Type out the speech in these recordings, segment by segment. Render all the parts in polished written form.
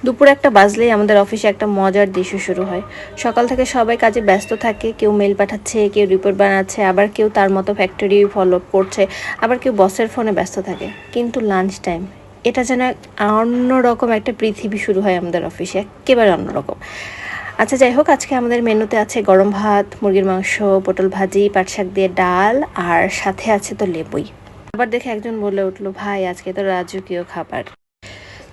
দুপুর একটা বাজলেই আমাদের অফিসে একটা মজার দৃশ্য শুরু হয়। সকাল থেকে সবাই কাজে ব্যস্ত থাকে, কেউ মেল পাঠাচ্ছে, কেউ রিপোর্ট বানাচ্ছে, আবার কেউ তার মতো ফ্যাক্টরি ফলো করছে, আবার কেউ বসের ফোনে ব্যস্ত থাকে। কিন্তু লাঞ্চ টাইম, এটা যেন অন্যরকম একটা পৃথিবী শুরু হয় আমাদের অফিসে, একেবারে অন্যরকম। আচ্ছা যাই হোক, আজকে আমাদের মেনুতে আছে গরম ভাত, মুরগির মাংস, পটল ভাজি, পাট শাক দিয়ে ডাল, আর সাথে আছে তো লেবুই। আবার দেখে একজন বলে উঠলো, ভাই আজকে তো রাজকীয় খাবার।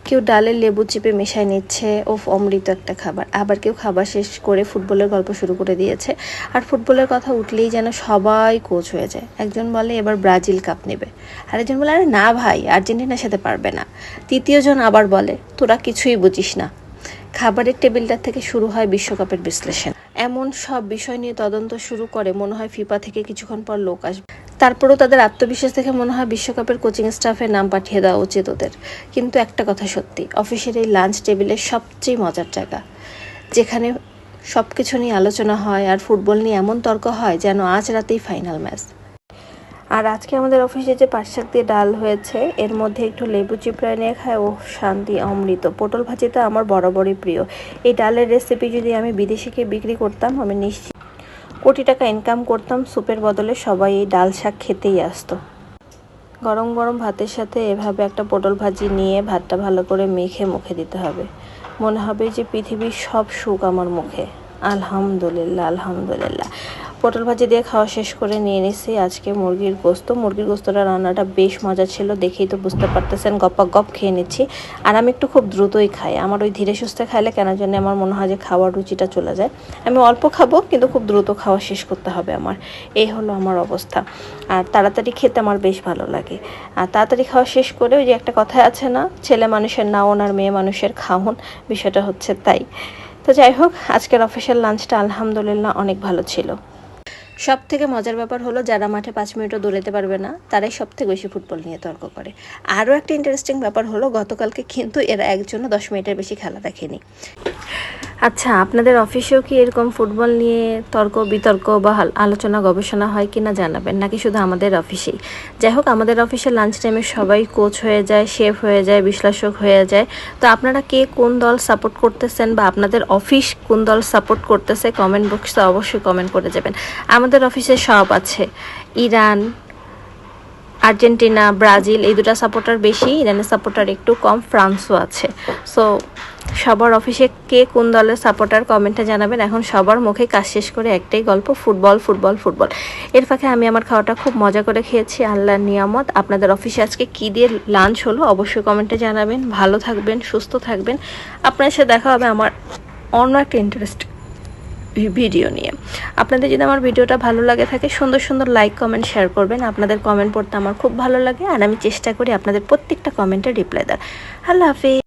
কেউ ডালে লেবু চিপে মেশায় নিচ্ছে, ও অমৃত একটা খাবার। আবার কেউ খাবার শেষ করে ফুটবলের গল্প শুরু করে দিয়েছে। আর ফুটবলের কথা উঠলেই যেন সবাই কোচ হয়ে যায়। একজন বলে এবার ব্রাজিল কাপ নেবে, আরেকজন বলে আরে না ভাই, আর্জেন্টিনার সাথে পারবে না। তৃতীয় জন আবার বলে তোরা কিছুই বুঝিস না। খাবারের টেবিলটা থেকে শুরু হয় বিশ্বকাপের বিশ্লেষণ। এমন সব বিষয় নিয়ে তদন্ত শুরু করে, মনে হয় ফিফা থেকে কিছুক্ষণ পর লোক আসবে। তারপরেও তাদের আত্মবিশ্বাস দেখে মনে হয় বিশ্বকাপের কোচিং স্টাফের নাম পাঠিয়ে দেওয়া উচিত ওদের। কিন্তু একটা কথা সত্যি, অফিসের এই লাঞ্চ টেবিলের সবচেয়ে মজার জায়গা, যেখানে সব কিছু নিয়ে আলোচনা হয় আর ফুটবল নিয়ে এমন তর্ক হয় যেন আজ রাতেই ফাইনাল ম্যাচ। আর আজকে আমাদের অফিসে যে পাট শাক দিয়ে ডাল হয়েছে, এর মধ্যে একটু লেবু চিপড়ায় নিয়ে খায়, ও শান্তি, অমৃত। পটল ভাজিটা আমার বরাবরই প্রিয়। এই ডালের রেসিপি যদি আমি বিদেশিকে বিক্রি করতাম, আমি নিশ্চিত কোটি টাকা ইনকাম করতাম। স্যুপের বদলে সবাই এই ডাল শাক খেতেই আসতো। গরম গরম ভাতের সাথে এভাবে একটা পটল ভাজি নিয়ে ভাতটা ভালো করে মেখে মুখে দিতে হবে, মনে হবে যে পৃথিবীর সব সুখ আমার মুখে। আলহামদুলিল্লাহ, আলহামদুলিল্লাহ। পটল ভাজি দিয়ে খাওয়া শেষ করে নিয়ে নিছি আজকে মুরগির গোস্ত। মুরগির গোস্তটা রান্নাটা বেশ মজা ছিল, দেখেই তো বুঝতে পারতেছেন। গপ্পা গপ খেয়ে নিচ্ছি। আর আমি একটু খুব দ্রুতই খাই, আমার ওই ধীরে সুস্থে খাইলে কেন জানি আমার মনে হয় যে খাওয়ার রুচিটা চলে যায়। আমি অল্প খাবো, কিন্তু খুব দ্রুত খাওয়া শেষ করতে হবে আমার, এই হলো আমার অবস্থা। আর তাড়াতাড়ি খেতে আমার বেশ ভালো লাগে। আর তাড়াতাড়ি খাওয়া শেষ করে, ওই যে একটা কথা আছে না, ছেলে মানুষের নাওন আর মেয়ে মানুষের খাওন, বিষয়টা হচ্ছে তাই। তো যাই হোক, আজকের অফিসিয়াল লাঞ্চটা আলহামদুলিল্লাহ অনেক ভালো ছিল। সব থেকে মজার ব্যাপার হলো, যারা মাঠে 5 মিনিটও দৌড়াতে পারবে না তারাই সব থেকে বেশি ফুটবল নিয়ে তর্ক করে। আরও একটা ইন্টারেস্টিং ব্যাপার হলো, গতকালকে কিন্তু এরা একজনও 10 মিনিটের বেশি খেলা দেখেনি। আচ্ছা, আপনাদের অফিসেও কি এরকম ফুটবল নিয়ে তর্ক বিতর্ক বা আলোচনা গবেষণা হয় কি না জানাবেন, নাকি শুধু আমাদের অফিসেই? যাই হোক, আমাদের অফিসে লাঞ্চ টাইমে সবাই কোচ হয়ে যায়, শেফ হয়ে যায়, বিশ্লেষক হয়ে যায়। তো আপনারা কে কোন দল সাপোর্ট করতেছেন, বা আপনাদের অফিস কোন দল সাপোর্ট করতেছে, কমেন্ট বক্সে অবশ্যই কমেন্ট করে যাবেন। আমাদের অফিসে সব আছে, ইরান, আর্জেন্টিনা, ব্রাজিল, এই দুটা সাপোর্টার বেশি, ইরানের সাপোর্টার একটু কম, ফ্রান্সও আছে। সো সবার অফিসে কে কোন দলের সাপোর্টার কমেন্টে জানাবেন। এখন সবার মুখে কাজ শেষ করে একটাই গল্প, ফুটবল ফুটবল ফুটবল। এর ফাঁকে আমি আমার খাওয়াটা খুব মজা করে খেয়েছি, আল্লাহর নিয়ামত। আপনাদের অফিসে আজকে কী দিয়ে লাঞ্চ হলো অবশ্যই কমেন্টে জানাবেন। ভালো থাকবেন, সুস্থ থাকবেন। আপনার সাথে দেখা হবে আমার অন্য একটা ইন্টারেস্ট ভিডিও নিয়ে। আপনাদের যদি আমার ভিডিওটা ভালো লাগে থাকে, সুন্দর সুন্দর লাইক কমেন্ট শেয়ার করবেন। আপনাদের কমেন্ট পড়তে আমার খুব ভালো লাগে, আর আমি চেষ্টা করি আপনাদের প্রত্যেকটা কমেন্টে রিপ্লাই দেওয়ার। আল্লাহ হাফিজ।